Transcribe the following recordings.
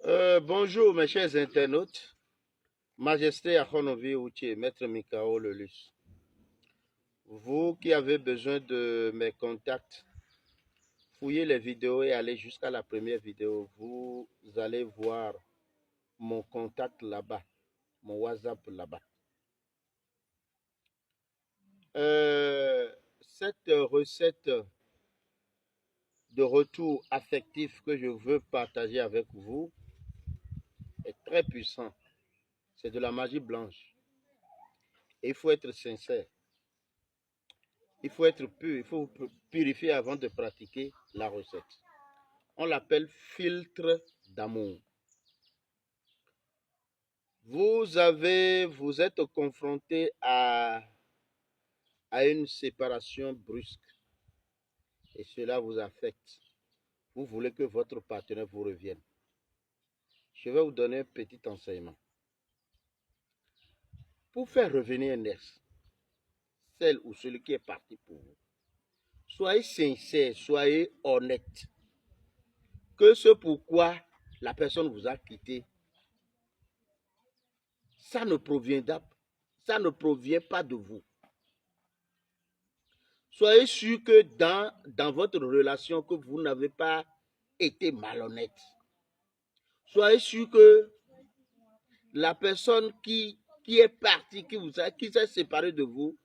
Bonjour mes chers internautes, Majesté Akhonovi Outier, Maître Mikao Lelus. Vous qui avez besoin de mes contacts, fouillez les vidéos et allez jusqu'à la première vidéo. Vous allez voir mon contact là-bas, mon WhatsApp là-bas. Cette recette de retour affectif que je veux partager avec vous est très puissante. C'est de la magie blanche. Et il faut être sincère. Il faut être pur, il faut purifier avant de pratiquer la recette. On l'appelle filtre d'amour. Vous êtes confronté à une séparation brusque et cela vous affecte. Vous voulez que votre partenaire vous revienne. Je vais vous donner un petit enseignement. Pour faire revenir un ex, celle ou celui qui est parti pour vous, soyez sincère, soyez honnête. Que ce pourquoi la personne vous a quitté, ça ne provient pas de vous. Soyez sûr que dans votre relation, que vous n'avez pas été malhonnête. Soyez sûr que la personne qui est partie, qui s'est séparée de vous,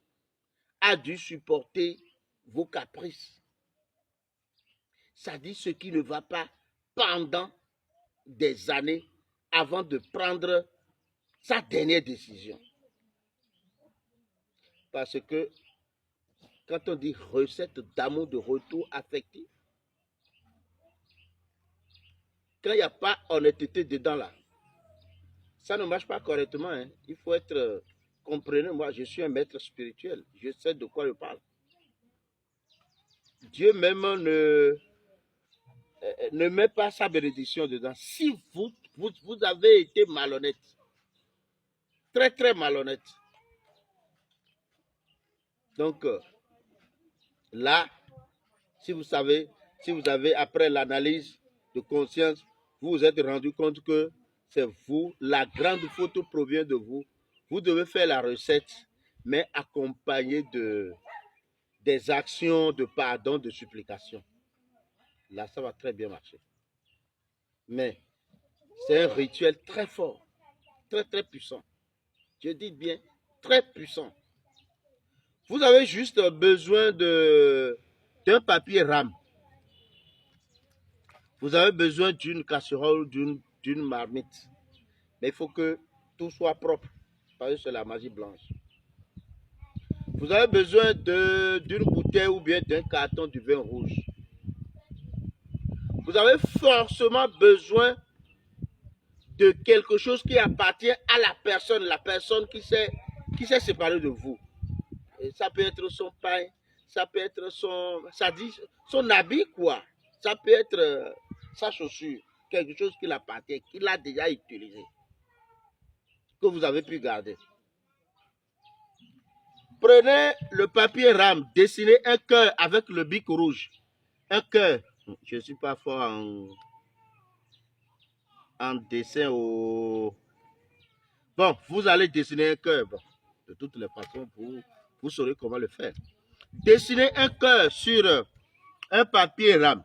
a dû supporter vos caprices. Ça dit ce qui ne va pas pendant des années avant de prendre sa dernière décision. Parce que quand on dit recette d'amour de retour affectif, quand il n'y a pas honnêteté dedans là, ça ne marche pas correctement. Hein. Il faut être, comprenez-moi, je suis un maître spirituel, je sais de quoi je parle. Dieu même ne met pas sa bénédiction dedans. Si vous avez été malhonnête, très très malhonnête, donc là, si vous avez après l'analyse de conscience, vous vous êtes rendu compte que c'est vous, la grande faute provient de vous. Vous devez faire la recette, mais accompagnée des actions de pardon, de supplication. Là, ça va très bien marcher. Mais c'est un rituel très fort, très très puissant. Je dis bien très puissant. Vous avez juste besoin d'un papier rame. Vous avez besoin d'une casserole, d'une marmite. Mais il faut que tout soit propre, parce que c'est la magie blanche. Vous avez besoin d'une bouteille ou bien d'un carton de vin rouge. Vous avez forcément besoin de quelque chose qui appartient à la personne qui s'est séparée de vous. Et ça peut être son pain, ça peut être son habit, quoi. Ça peut être sa chaussure, quelque chose qui l'appartient, qu'il a déjà utilisé, que vous avez pu garder. Prenez le papier rame, dessinez un cœur avec le bic rouge. Un cœur. Je ne suis pas fort en dessin au... Bon, vous allez dessiner un cœur. Bon, de toutes les façons, vous saurez comment le faire. Dessinez un cœur sur un papier rame.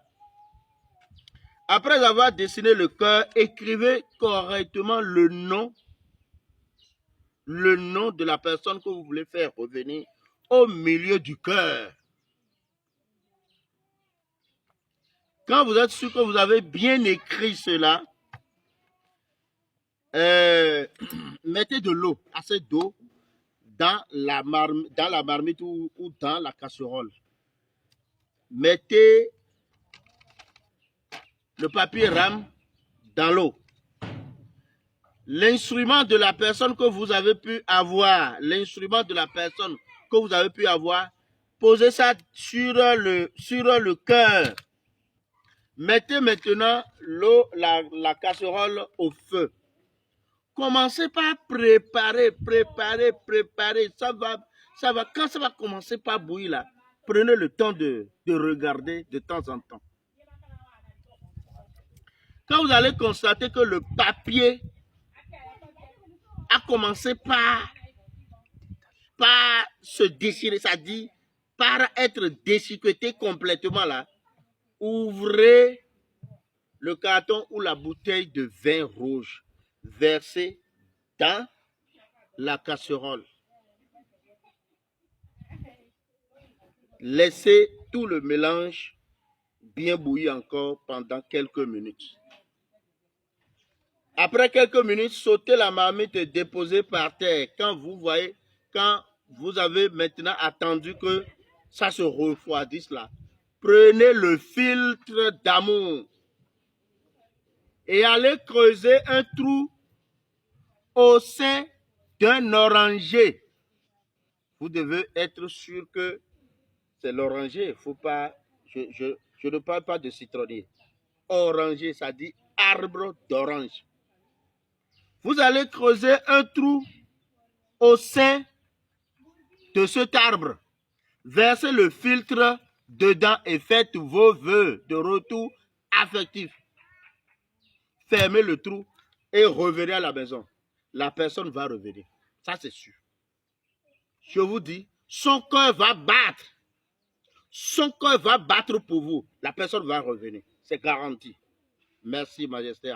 Après avoir dessiné le cœur, écrivez correctement le nom de la personne que vous voulez faire revenir au milieu du cœur. Quand vous êtes sûr que vous avez bien écrit cela, mettez de l'eau, assez d'eau, dans la marmite ou dans la casserole. Mettez le papier rame dans l'eau. L'instrument de la personne que vous avez pu avoir, posez ça sur le cœur. Mettez maintenant la casserole au feu. Commencez par préparer. Quand ça va commencer par bouillir là, prenez le temps de regarder de temps en temps. quand vous allez constater que le papier a commencé par se déchirer, ça dit par être déchiqueté complètement là, ouvrez le carton ou la bouteille de vin rouge, versez dans la casserole. Laissez tout le mélange bien bouillir encore pendant quelques minutes. Après quelques minutes, sautez la marmite et déposez par terre. Quand vous avez maintenant attendu que ça se refroidisse là, prenez le filtre d'amour et allez creuser un trou au sein d'un oranger. Vous devez être sûr que c'est l'oranger. Il ne faut pas, je ne parle pas de citronnier. Oranger, ça dit arbre d'orange. Vous allez creuser un trou au sein de cet arbre. Versez le filtre dedans et faites vos vœux de retour affectif. Fermez le trou et revenez à la maison. La personne va revenir. Ça, c'est sûr. Je vous dis, son cœur va battre. Son cœur va battre pour vous. La personne va revenir. C'est garanti. Merci, Majesté.